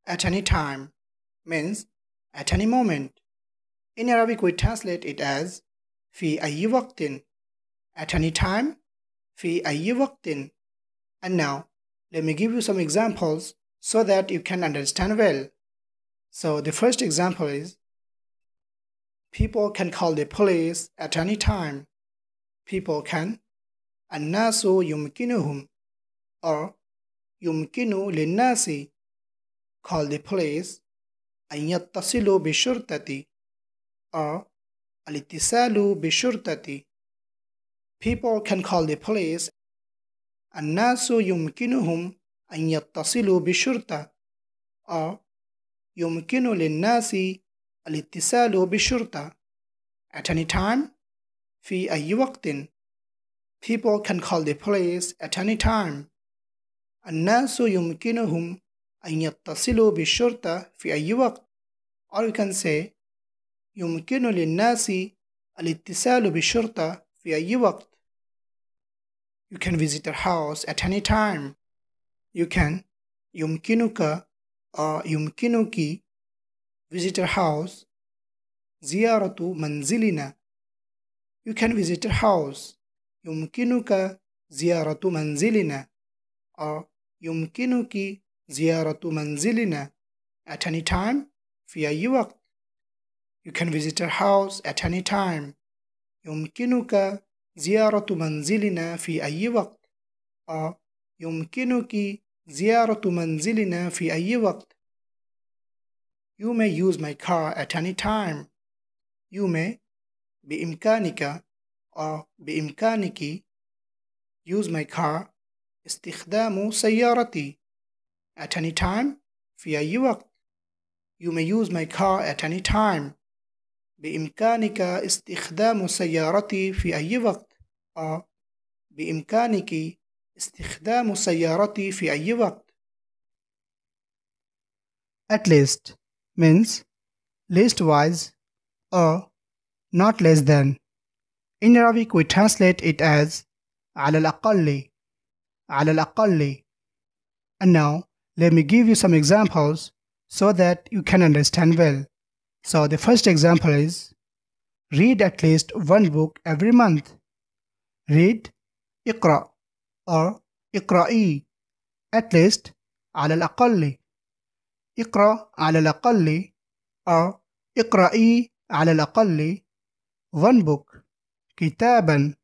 At any time means at any moment. In Arabic we translate it as في أي وقت. At any time, في أي وقت. And now, let me give you some examples so that you can understand well. So the first example is, people can call the police at any time. People can. الناس يمكنهم or يمكن للناس call the police أن يتصلوا بالشرطة or الاتصال بالشرطة. People can call the police. الناس يمكنهم أن يتصلوا بالشرطة or يمكن للناس الاتصال بالشرطة. At any time, في أي وقت. People can call the police at any time. الناس يمكنهم أن يتصلوا بالشرطة في أي وقت. Or you can say يمكن للناس الاتصال بالشرطة في أي وقت. You can visit a house at any time. You can يمكنك or يمكنك visit a house. زيارة منزلنا. You can visit a house. يمكنك زيارة منزلنا or يمكنك زيارة منزلنا. At any time في أي وقت. You can visit a house at any time. يمكنك زيارة منزلنا في أي وقت or يمكنك زيارة منزلنا في أي وقت. You may use my car at any time. You may بإمكانك or بإمكانك use my car استخدام سيارتي. At any time في أي وقت. You may use my car at any time. بإمكانك استخدام سيارتي في أي وقت or بإمكانك استخدام سيارتي في أي وقت. At least means leastwise or not less than. In Arabic we translate it as على الأقل. على الأقل. And now let me give you some examples so that you can understand well. So the first example is, read at least one book every month. Read اقرأ or اقرأي. At least على الأقل. اقرأ على الأقل or اقرأي على الأقل one book. كتابا.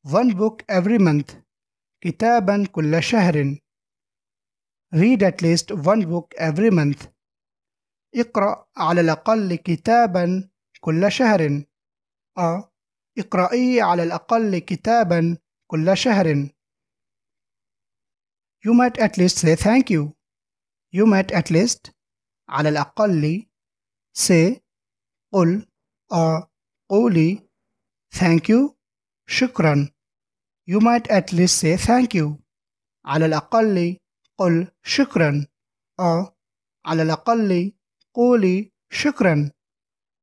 One book every month. كتابا كل شهر. Read at least one book every month. اقرأ على الأقل كتابا كل شهر or اقرأي على الأقل كتابا كل شهر. You might at least say thank you. You might at least على الأقل say قل or قولي thank you شكرا. You might at least say thank you. على الأقل قل شكرا or على الأقل قولي شكرا.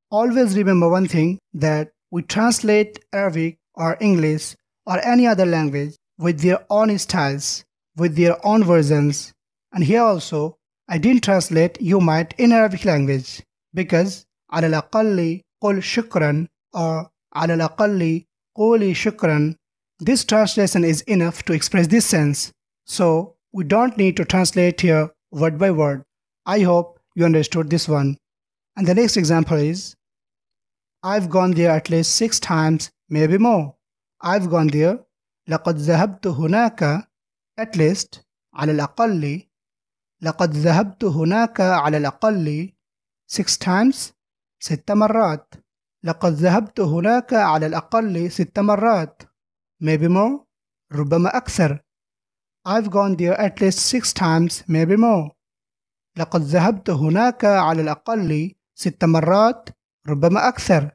Always remember one thing, that we translate Arabic or English or any other language with their own styles, with their own versions. And here also, I didn't translate you might in Arabic language because على الأقل قل شكرا or على الأقل قولي شكرا. This translation is enough to express this sense. So we don't need to translate here word by word. I hope you understood this one. And the next example is, I've gone there at least 6 times, maybe more. I've gone there. لقد ذهبت هناك. At least على الأقل. لقد ذهبت هناك على الأقل 6 times. 6 مرات. لقد ذهبت هناك على الأقل 6 مرات. Maybe more. ربما أكثر. I've gone there at least 6 times, maybe more. لقد ذهبت هناك على الأقل 6 مرات. ربما أكثر.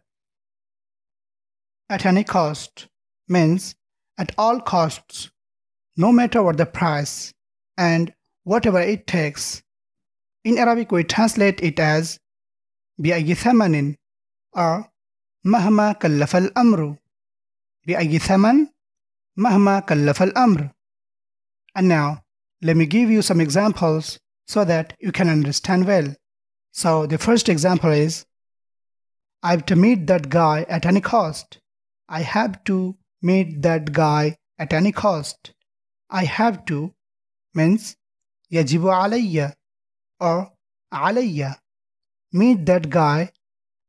At any cost means at all costs, no matter what the price and whatever it takes. In Arabic we translate it as بأي ثمن or مهما كلف الأمر. بأي ثمن مهما كلف الأمر. And now let me give you some examples so that you can understand well. So the first example is, I have to meet that guy at any cost. I have to meet that guy at any cost. I have to means يجب علي or علي. Meet that guy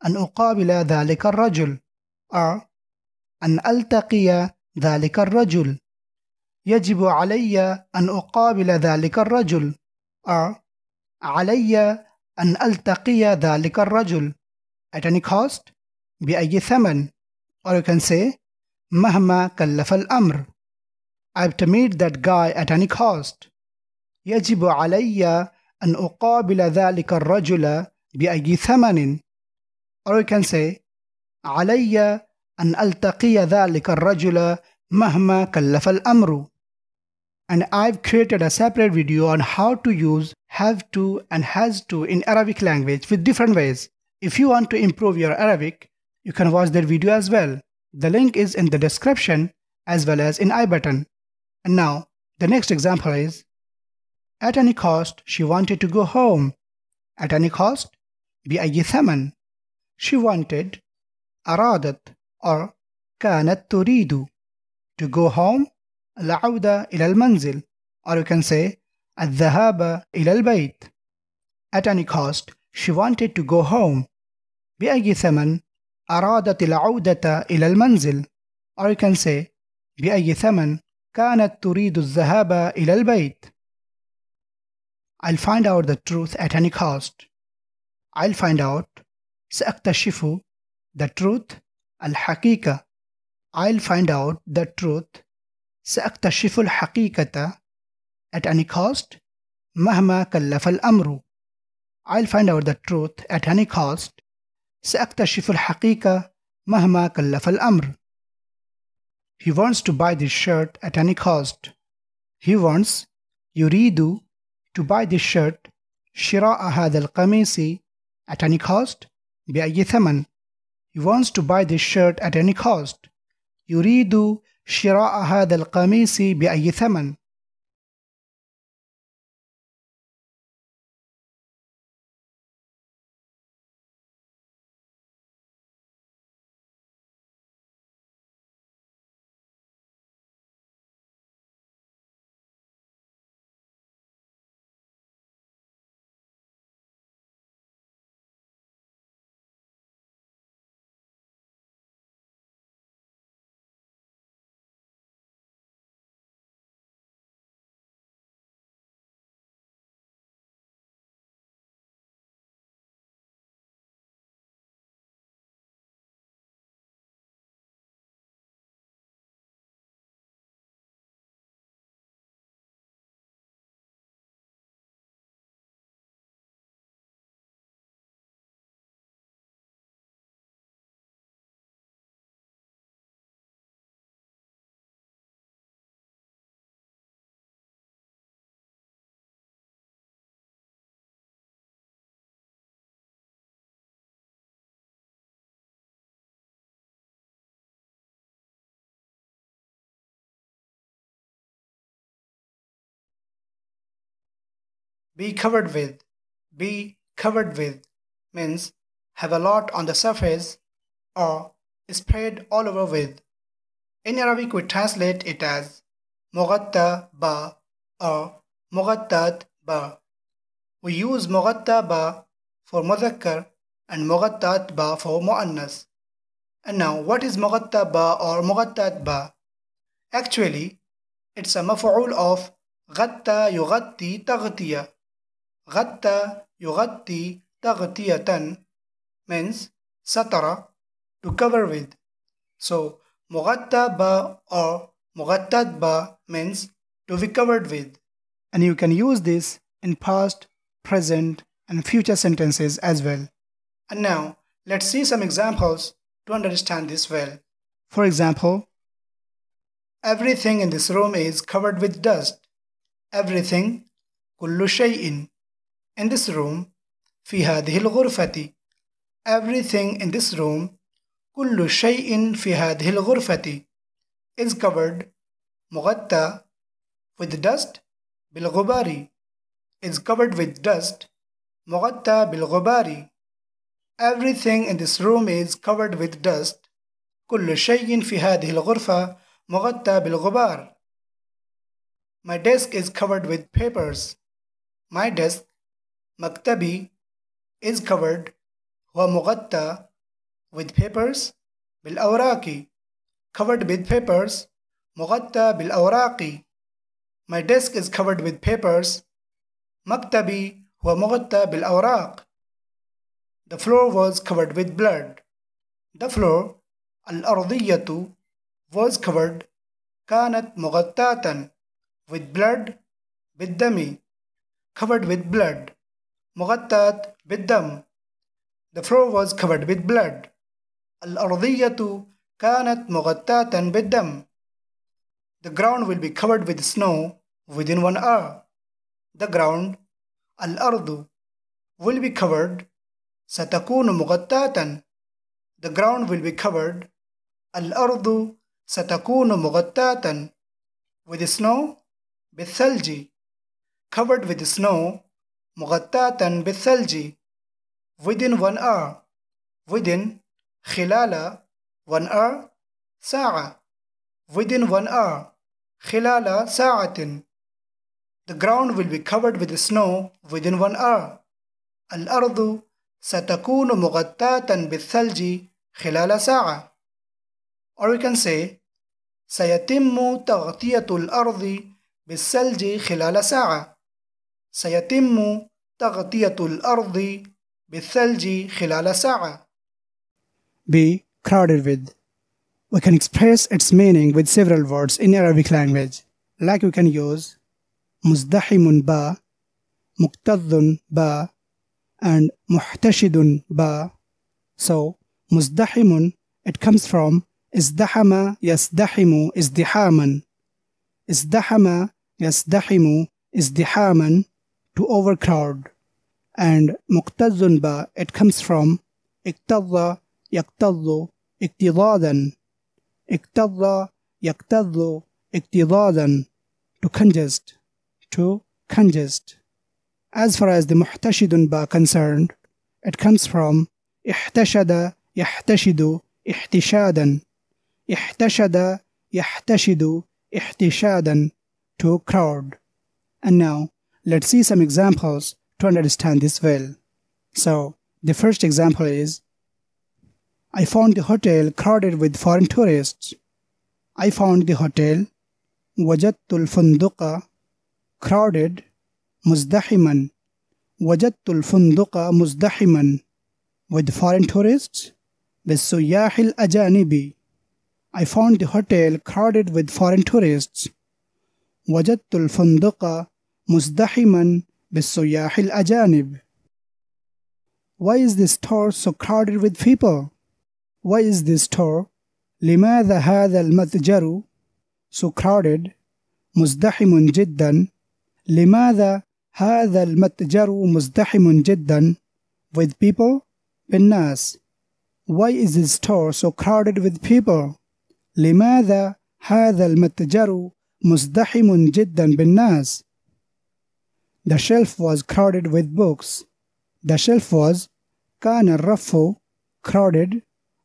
أن أقابل ذلك الرجل or أن ألتقي ذلك الرجل. يجب علي أن أقابل ذلك الرجل or علي أن ألتقي ذلك الرجل at any cost بأي ثمن, or you can say مهما كلف الأمر. I have to meet that guy at any cost. يجب علي أن أقابل ذلك الرجل بأي ثمن, or you can say علي أن ألتقي ذلك الرجل مهما كلف الأمر. And I've created a separate video on how to use have to and has to in Arabic language with different ways. If you want to improve your Arabic, you can watch that video as well. The link is in the description as well as in I button. And now, the next example is, at any cost, she wanted to go home. At any cost, بأي ثمن. She wanted, أرادت or كانت تريد to go home, العودة إلى المنزل, or you can say الذهاب إلى البيت. At any cost, she wanted to go home. بأي ثمن أرادت العودة إلى المنزل, or you can say بأي ثمن كانت تريد الذهاب إلى البيت. I'll find out the truth at any cost. I'll find out سأكتشف the truth الحقيقة. I'll find out the truth سأكتشف الحقيقة at any cost مهما كلف الأمر. I'll find out the truth at any cost سأكتشف الحقيقة مهما كلف الأمر. He wants to buy this shirt at any cost. He wants يريد to buy this shirt شراء هذا القميص at any cost بأي ثمن. He wants to buy this shirt at any cost. يريد شراء هذا القميص بأي ثمن. Be covered with. Be covered with means have a lot on the surface or spread all over with. In Arabic we translate it as مغطى با or مغطات با. We use مغطى با for مذكر and مغطات با for مؤنث. And now what is مغطى با or مغطات با? Actually, it's a مفعول of غطى يغطي تغطية. غطى يغطي تغطية means ستر to cover with. So مغطى با or مغطات با means to be covered with. And you can use this in past, present and future sentences as well. And now let's see some examples to understand this well. For example, everything in this room is covered with dust. Everything كل شيء in this room في هذه الغرفة. Everything in this room كل شيء في هذه الغرفة is covered مغطى with dust بالغبار. is covered with dust. مغطى بالغبار. Everything in this room is covered with dust. كل شيء في هذه الغرفة مغطى بالغبار. My desk is covered with papers. My desk مكتبي is covered هو مغطى with papers بالأوراق. Covered with papers مغطى بالأوراق. My desk is covered with papers. مكتبي هو مغطى بالأوراق. The floor was covered with blood. The floor الأرضية was covered كانت مغطاة with blood بالدم. Covered with blood مغطاة بالدم. The floor was covered with blood. الأرضية كانت مغطاة بالدم. The ground will be covered with snow within 1 hour. The ground الأرض will be covered ستكون مغطاة. The ground will be covered الأرض ستكون مغطاة with snow بالثلج. Covered with snow مغطاة بالثلج. Within 1 hour. Within خلال 1 hour ساعة. Within 1 hour خلال ساعة. The ground will be covered with snow within 1 hour. الأرض ستكون مغطاة بالثلج خلال ساعة. Or we can say سيتم تغطية الأرض بالثلج خلال ساعة. سيتم تغطية الأرض بالثلج خلال ساعة. Be crowded with. We can express its meaning with several words in Arabic language. Like we can use مزدحم با, مكتظ با, and محتشد با. So مزدحم, it comes from ازدحم يزدحم ازدحاما. ازدحم يزدحم ازدحاما, to overcrowd. And مكتظ با, it comes from اكتظ يكتظ اكتظاظا. اكتظ يكتظ اكتظاظا, to congest. To congest. As far as the محتشد با concerned, it comes from احتشد يحتشد احتشادا. احتشد يحتشد احتشادا, to crowd. And now let's see some examples to understand this well. So the first example is I found the hotel crowded with foreign tourists. I found the hotel وجدت الفندق crowded مزدحما. وجدت الفندق مزدحما with foreign tourists بالسياح الأجانب. I found the hotel crowded with foreign tourists. وجدت الفندق مزدحما بالسياح الأجانب. Why is this store so crowded with people? Why is this store لماذا هذا المتجر so crowded مزدحم جدا. لماذا هذا المتجر مزدحم جدا with people بالناس. Why is this store so crowded with people? لماذا هذا المتجر مزدحم جدا بالناس. The shelf was crowded with books. The shelf was كان الرف crowded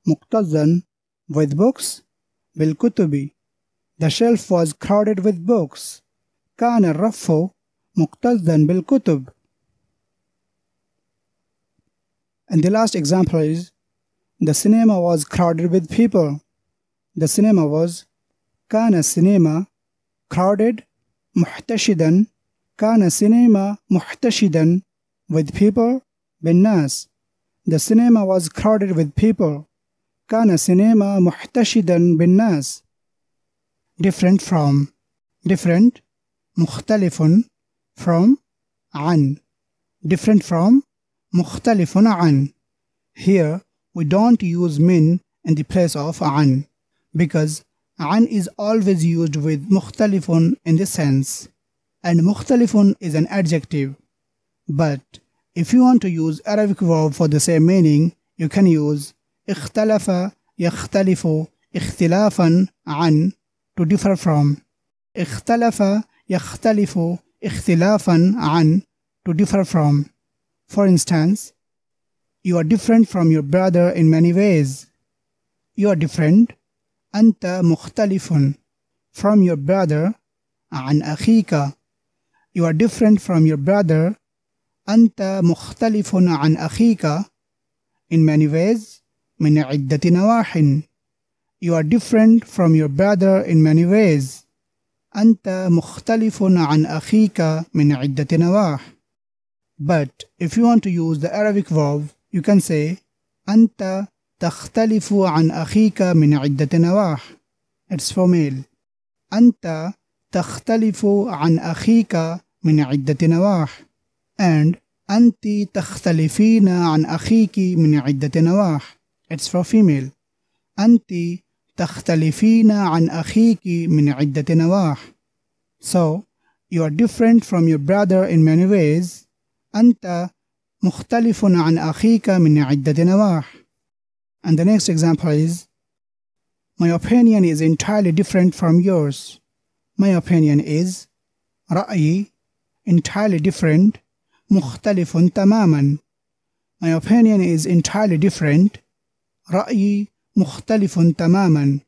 مكتظا with books بالكتب. The shelf was crowded with books. كان الرف مكتظا بالكتب. And the last example is the cinema was crowded with people. The cinema was كان السينما crowded محتشدا. كان السينما محتشدا with people بالناس. The cinema was crowded with people. كان السينما محتشدا بالناس. Different from. Different مختلف from عن. Different from مختلف عن. Here we don't use min in the place of عن because عن is always used with مختلف in this sense, and مختلف is an adjective. But if you want to use Arabic verb for the same meaning, you can use اختلف يختلف اختلافا عن, to differ from. اختلف يختلف اختلافا عن, to differ from. For instance, you are different from your brother in many ways. You are different. أنت مختلف from your brother عن أخيك. You are different from your brother. أنت مختلف عن أخيك in many ways من عدة نواح. You are different from your brother in many ways. أنت مختلف عن أخيك من عدة نواح. But if you want to use the Arabic verb, you can say أنت تختلف عن أخيك من عدة نواح. It's for male. أنت تختلف عن أخيك من عدة نواح. And أنت تختلفين عن أخيك من عدة نواح. It's for female. أنت تختلفين عن أخيك من عدة نواح. So, you are different from your brother in many ways. أنت مختلف عن أخيك من عدة نواح. And the next example is, my opinion is entirely different from yours. My opinion is رأيي entirely different مختلف تماما. My opinion is entirely different رأيي مختلف تماما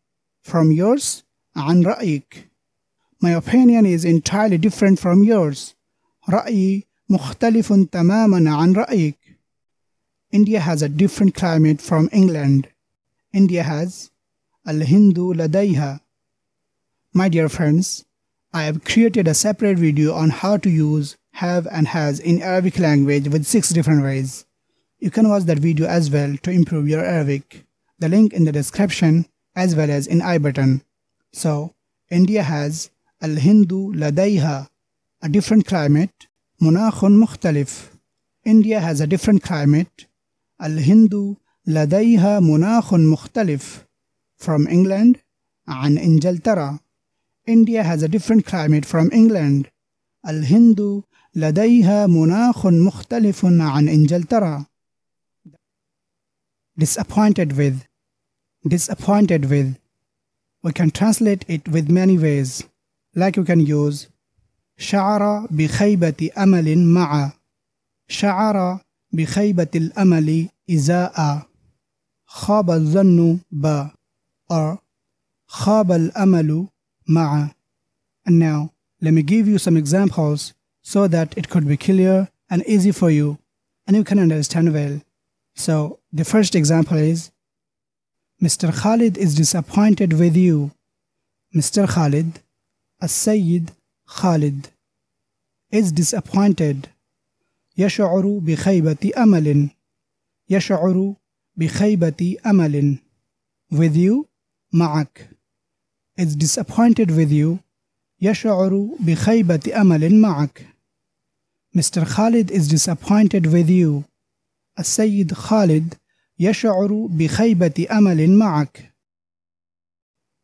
from yours عن رأيك. My opinion is entirely different from yours. رأيي مختلف تماما عن رأيك. India has a different climate from England. India has الهند لديها. My dear friends, I have created a separate video on how to use have and has in Arabic language with 6 different ways. You can watch that video as well to improve your Arabic. The link in the description as well as in I button. So, India has الهند لديها, a different climate, مناخ مختلف. India has a different climate, الهند لديها مناخ مختلف from England عن إنجلترا. India has a different climate from England. الهند لديها مناخ مختلف عن إنجلترا. Disappointed with. Disappointed with. We can translate it with many ways. Like you can use شعر بخيبة أمل مع. شعر بخيبة الأمل إزاء. خاب الظن ب. Or خاب الأمل مع. And now, let me give you some examples so that it could be clear and easy for you and you can understand well. So, the first example is, Mr. Khalid is disappointed with you. Mr. Khalid, السيد خالد, is disappointed. يشعر بخيبة أمل. يشعر بخيبة أمل. With you, معك, is disappointed with you. يشعر بخيبة أمل معك. Mr. Khalid is disappointed with you. السيد خالد يشعر بخيبة أمل معك.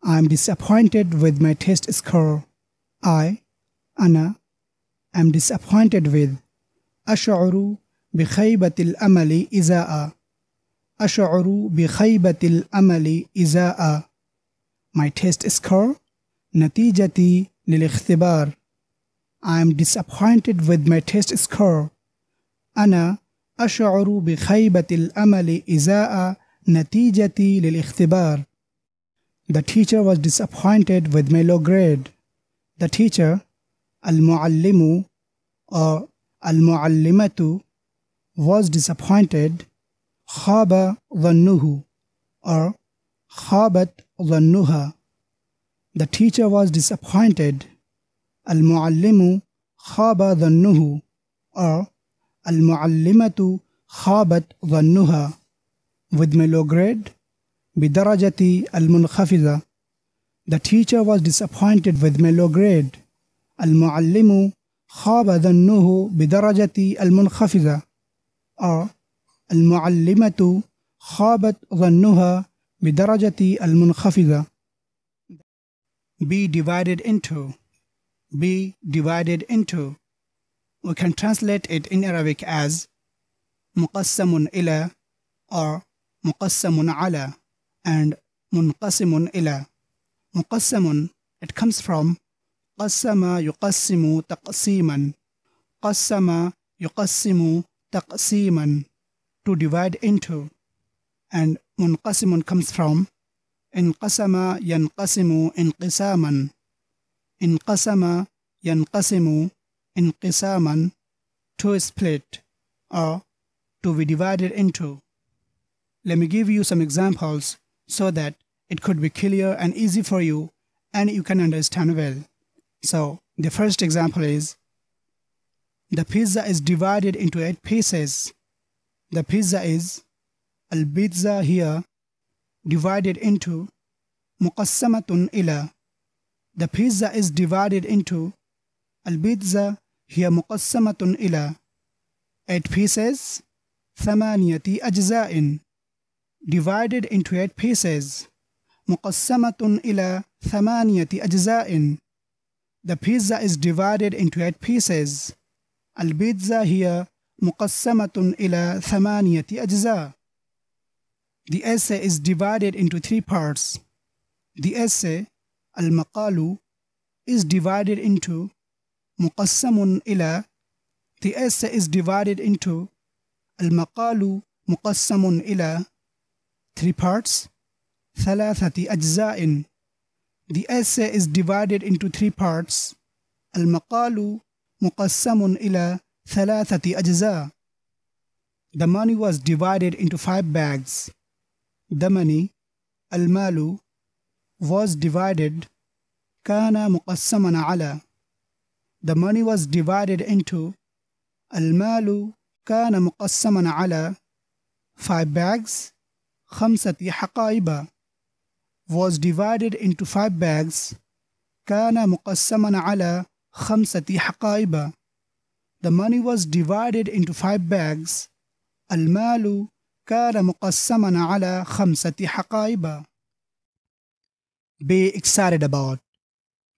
I am disappointed with my test score. أنا am disappointed with. أشعر بخيبة الأمل إزاء. أشعر بخيبة الأمل إزاء. My test score, نتيجتي للاختبار. I am disappointed with my test score. أنا أشعر بخيبة الأمل إزاء نتيجتي للاختبار. The teacher was disappointed with my low grade. The teacher, المعلم or المعلمة, was disappointed. خاب ظنه or خابت ظنها. The teacher was disappointed. المعلم خاب ظنه or المعلمة خابت ظنها. With my low grade, بدرجتي المنخفضة. The teacher was disappointed with my low grade. المعلم خاب ظنه بدرجتي المنخفضة. or المعلمة خابت ظنها بدرجتي المنخفضة. Be divided into. Be divided into. We can translate it in Arabic as مقسم إلى or مقسم على and منقسم إلى. مقسم, it comes from قسم يقسم تقسيما. قسم يقسم تقسيما, to divide into. And منقسم comes from انقسم ينقسم انقساما. انقسم ينقسم انقساما, to split or to be divided into. Let me give you some examples so that it could be clear and easy for you and you can understand well. So the first example is, the pizza is divided into 8 pieces. The pizza is البيتزا here divided into مقسمة إلى. The pizza is divided into البيتزا هي مقسمة إلى 8 pieces 8 أجزاء, divided into 8 pieces مقسمة إلى 8 أجزاء. The pizza is divided into 8 pieces. البيتزا هي مقسمة إلى 8 أجزاء. The essay is divided into 3 parts. The essay المقال is divided into مقسم إلى. The essay is divided into المقال مقسم إلى 3 parts 3 أجزاء. The essay is divided into 3 parts. المقال مقسم إلى 3 أجزاء. The money was divided into 5 bags. The money المال was divided كان مقسما على. The money was divided into المال كان مقسما على 5 bags 5 حقائب, was divided into 5 bags كان مقسما على 5 حقائب. The money was divided into 5 bags. المال كان مقسما على 5 حقائب. Be excited about.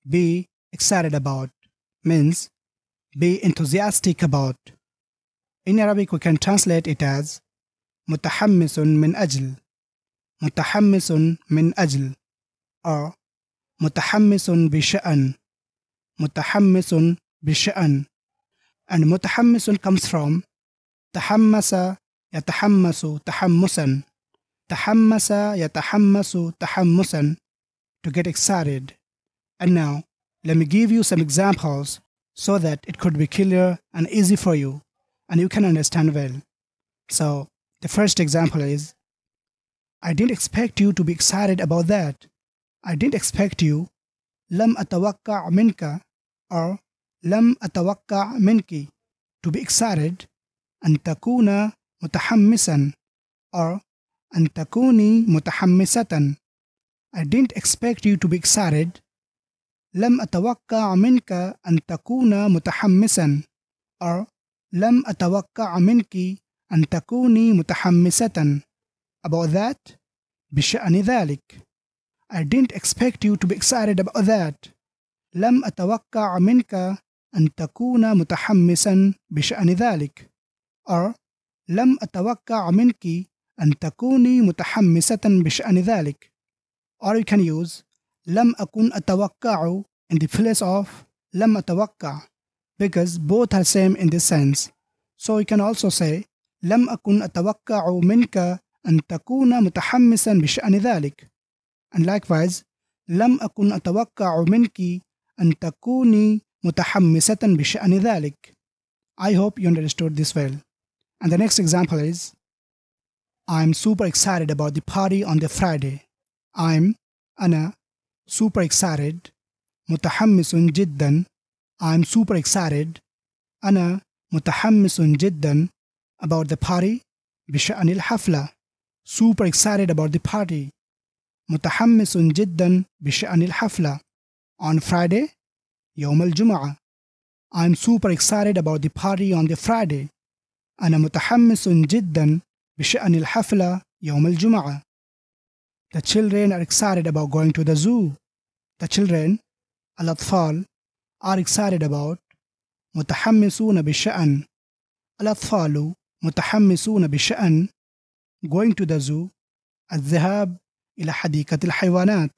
Be excited about means be enthusiastic about. In Arabic we can translate it as متحمس من أجل. متحمس من أجل or متحمس بشأن. متحمس بشأن. And متحمس comes from تحمس يتحمس تحمسا. تحمس يتحمس تحمسا, to get excited. And now let me give you some examples so that it could be clear and easy for you and you can understand well. So the first example is, I didn't expect you to be excited about that. I didn't expect you. لم أتوقع منك or لم أتوقع منك, to be excited. أن تكون متحمسا or أن تكوني متحمسة. I didn't expect you to be excited. لم أتوقع منك أن تكون متحمسا or لم أتوقع منك أن تكوني متحمسة. About that, بشأن ذلك. I didn't expect you to be excited about that. لم أتوقع منك أن تكون متحمسا بشأن ذلك. Or لم أتوقع منك أن تكوني متحمسة بشأن ذلك. Or you can use لم أكن أتوقع in the place of لم أتوقع, because both are same in this sense. So you can also say لم أكن أتوقع منك أن تكون متحمسا بشأن ذلك. And likewise لم أكن أتوقع منك أن تكوني متحمسة بشأن ذلك. I hope you understood this well. And the next example is, I'm super excited about the party on the Friday. أنا super excited. متحمس جدا. I'm super excited. أنا متحمس جدا about the party بشأن الحفلة. Super excited about the party. متحمس جدا بشأن الحفلة. On Friday يوم الجمعة. I'm super excited about the party on the Friday. أنا متحمس جدا بشأن الحفلة يوم الجمعة. The children are excited about going to the zoo. The children, الأطفال, are excited about متحمسون بشأن. الأطفال متحمسون بشأن going to the zoo, الذهاب إلى حديقة الحيوانات.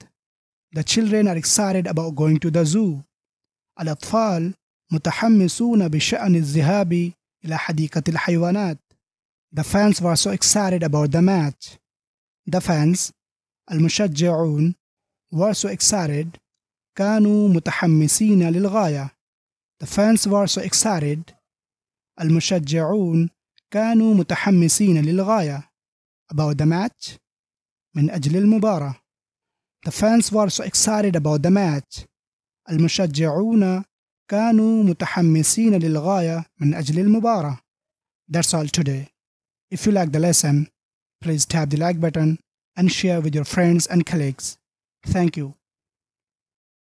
The children are excited about going to the zoo. الأطفال متحمسون بشأن الذهاب إلى حديقة الحيوانات. The fans were so excited about the match. The fans المشجعون were so excited كانوا متحمسين للغاية. The fans were so excited المشجعون كانوا متحمسين للغاية about the match من أجل المباراة. The fans were so excited about the match. المشجعون كانوا متحمسين للغاية من أجل المباراة. That's all today. If you like the lesson, please tap the like button and share with your friends and colleagues. Thank you.